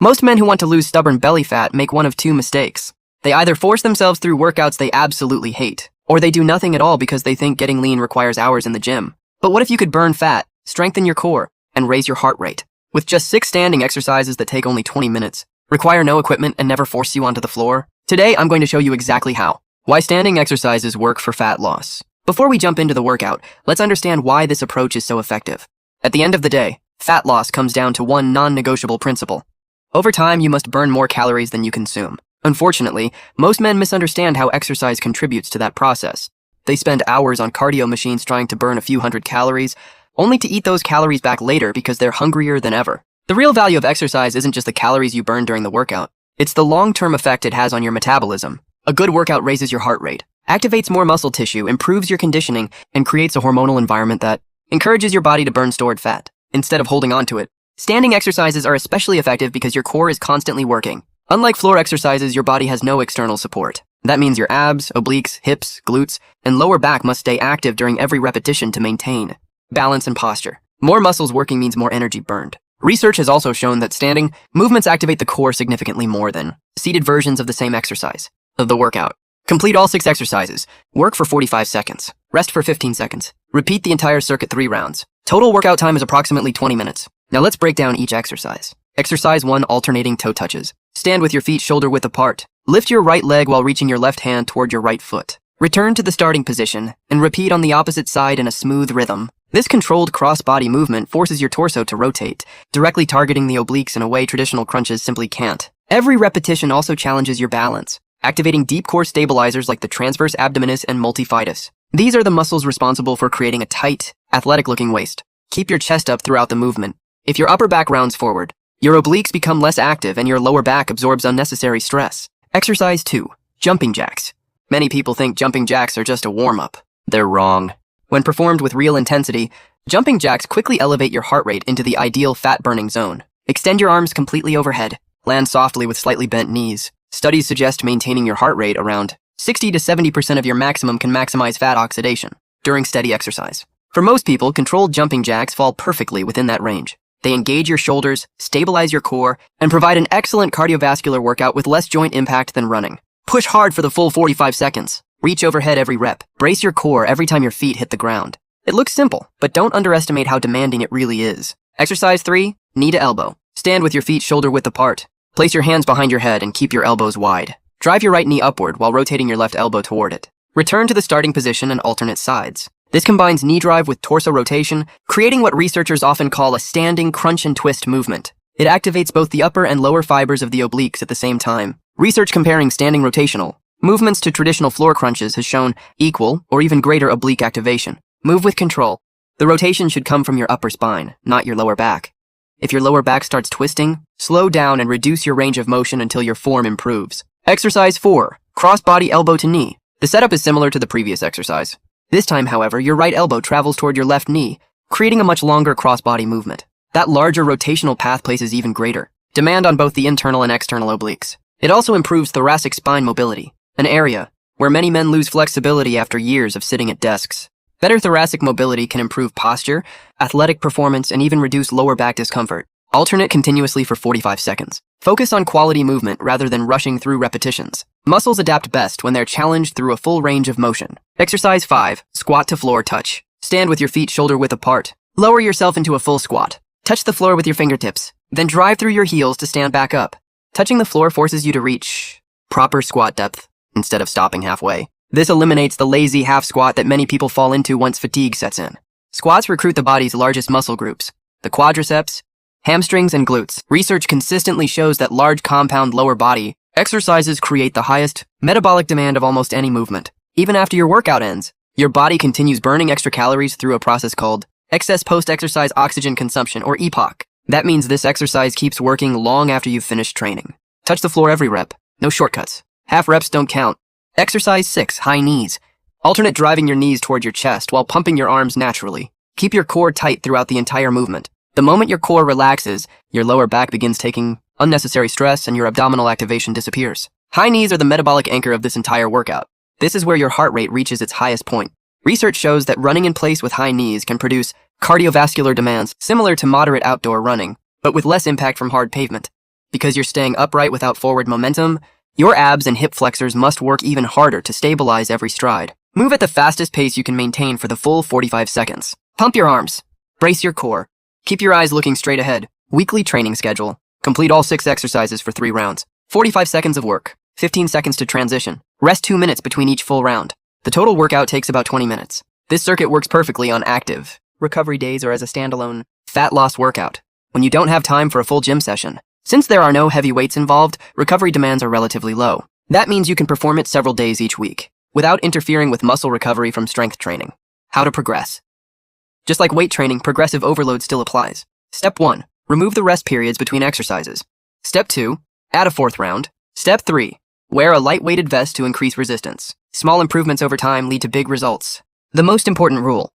Most men who want to lose stubborn belly fat make one of two mistakes. They either force themselves through workouts they absolutely hate, or they do nothing at all because they think getting lean requires hours in the gym. But what if you could burn fat, strengthen your core, and raise your heart rate? With just 6 standing exercises that take only 20 minutes, require no equipment, and never force you onto the floor? Today, I'm going to show you exactly how. Why standing exercises work for fat loss. Before we jump into the workout, let's understand why this approach is so effective. At the end of the day, fat loss comes down to one non-negotiable principle. Over time, you must burn more calories than you consume. Unfortunately, most men misunderstand how exercise contributes to that process. They spend hours on cardio machines trying to burn a few hundred calories, only to eat those calories back later because they're hungrier than ever. The real value of exercise isn't just the calories you burn during the workout. It's the long-term effect it has on your metabolism. A good workout raises your heart rate, activates more muscle tissue, improves your conditioning, and creates a hormonal environment that encourages your body to burn stored fat, instead of holding on to it. Standing exercises are especially effective because your core is constantly working. Unlike floor exercises, your body has no external support. That means your abs, obliques, hips, glutes, and lower back must stay active during every repetition to maintain balance and posture. More muscles working means more energy burned. Research has also shown that standing movements activate the core significantly more than seated versions of the same exercise. The workout. Complete all 6 exercises. Work for 45 seconds. Rest for 15 seconds. Repeat the entire circuit 3 rounds. Total workout time is approximately 20 minutes. Now let's break down each exercise. Exercise 1, alternating toe touches. Stand with your feet shoulder width apart. Lift your right leg while reaching your left hand toward your right foot. Return to the starting position and repeat on the opposite side in a smooth rhythm. This controlled cross-body movement forces your torso to rotate, directly targeting the obliques in a way traditional crunches simply can't. Every repetition also challenges your balance, activating deep core stabilizers like the transverse abdominis and multifidus. These are the muscles responsible for creating a tight, athletic-looking waist. Keep your chest up throughout the movement. If your upper back rounds forward, your obliques become less active and your lower back absorbs unnecessary stress. Exercise 2, jumping jacks. Many people think jumping jacks are just a warm-up. They're wrong. When performed with real intensity, jumping jacks quickly elevate your heart rate into the ideal fat-burning zone. Extend your arms completely overhead. Land softly with slightly bent knees. Studies suggest maintaining your heart rate around 60 to 70% of your maximum can maximize fat oxidation during steady exercise. For most people, controlled jumping jacks fall perfectly within that range. They engage your shoulders, stabilize your core, and provide an excellent cardiovascular workout with less joint impact than running. Push hard for the full 45 seconds. Reach overhead every rep. Brace your core every time your feet hit the ground. It looks simple, but don't underestimate how demanding it really is. Exercise 3, knee to elbow. Stand with your feet shoulder width apart. Place your hands behind your head and keep your elbows wide. Drive your right knee upward while rotating your left elbow toward it. Return to the starting position and alternate sides. This combines knee drive with torso rotation, creating what researchers often call a standing crunch and twist movement. It activates both the upper and lower fibers of the obliques at the same time. Research comparing standing rotational movements to traditional floor crunches has shown equal or even greater oblique activation. Move with control. The rotation should come from your upper spine, not your lower back. If your lower back starts twisting, slow down and reduce your range of motion until your form improves. Exercise 4, cross-body elbow to knee. The setup is similar to the previous exercise. This time, however, your right elbow travels toward your left knee, creating a much longer cross-body movement. That larger rotational path places even greater demand on both the internal and external obliques. It also improves thoracic spine mobility, an area where many men lose flexibility after years of sitting at desks. Better thoracic mobility can improve posture, athletic performance, and even reduce lower back discomfort. Alternate continuously for 45 seconds. Focus on quality movement rather than rushing through repetitions. Muscles adapt best when they're challenged through a full range of motion. Exercise 5, squat to floor touch. Stand with your feet shoulder width apart. Lower yourself into a full squat. Touch the floor with your fingertips, then drive through your heels to stand back up. Touching the floor forces you to reach proper squat depth instead of stopping halfway. This eliminates the lazy half squat that many people fall into once fatigue sets in. Squats recruit the body's largest muscle groups, the quadriceps, hamstrings, and glutes. Research consistently shows that large compound lower body exercises create the highest metabolic demand of almost any movement. Even after your workout ends, your body continues burning extra calories through a process called excess post-exercise oxygen consumption, or EPOC. That means this exercise keeps working long after you've finished training. Touch the floor every rep. No shortcuts. Half reps don't count. Exercise 6, high knees. Alternate driving your knees toward your chest while pumping your arms naturally. Keep your core tight throughout the entire movement. The moment your core relaxes, your lower back begins taking unnecessary stress and your abdominal activation disappears. High knees are the metabolic anchor of this entire workout. This is where your heart rate reaches its highest point. Research shows that running in place with high knees can produce cardiovascular demands similar to moderate outdoor running, but with less impact from hard pavement. Because you're staying upright without forward momentum, your abs and hip flexors must work even harder to stabilize every stride. Move at the fastest pace you can maintain for the full 45 seconds. Pump your arms. Brace your core. Keep your eyes looking straight ahead. Weekly training schedule. Complete all 6 exercises for 3 rounds. 45 seconds of work. 15 seconds to transition. Rest 2 minutes between each full round. The total workout takes about 20 minutes. This circuit works perfectly on active recovery days or as a standalone fat loss workout when you don't have time for a full gym session. Since there are no heavy weights involved, recovery demands are relatively low. That means you can perform it several days each week without interfering with muscle recovery from strength training. How to progress. Just like weight training, progressive overload still applies. Step 1. Remove the rest periods between exercises. Step 2. Add a 4th round. Step 3. Wear a light-weighted vest to increase resistance. Small improvements over time lead to big results. The most important rule.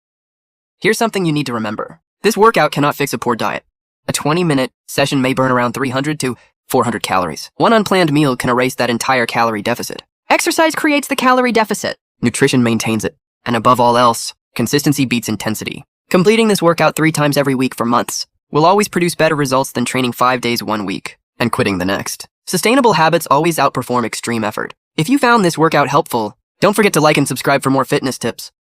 Here's something you need to remember. This workout cannot fix a poor diet. A 20-minute session may burn around 300 to 400 calories. One unplanned meal can erase that entire calorie deficit. Exercise creates the calorie deficit. Nutrition maintains it. And above all else, consistency beats intensity. Completing this workout 3 times every week for months will always produce better results than training 5 days one week and quitting the next. Sustainable habits always outperform extreme effort. If you found this workout helpful, don't forget to like and subscribe for more fitness tips.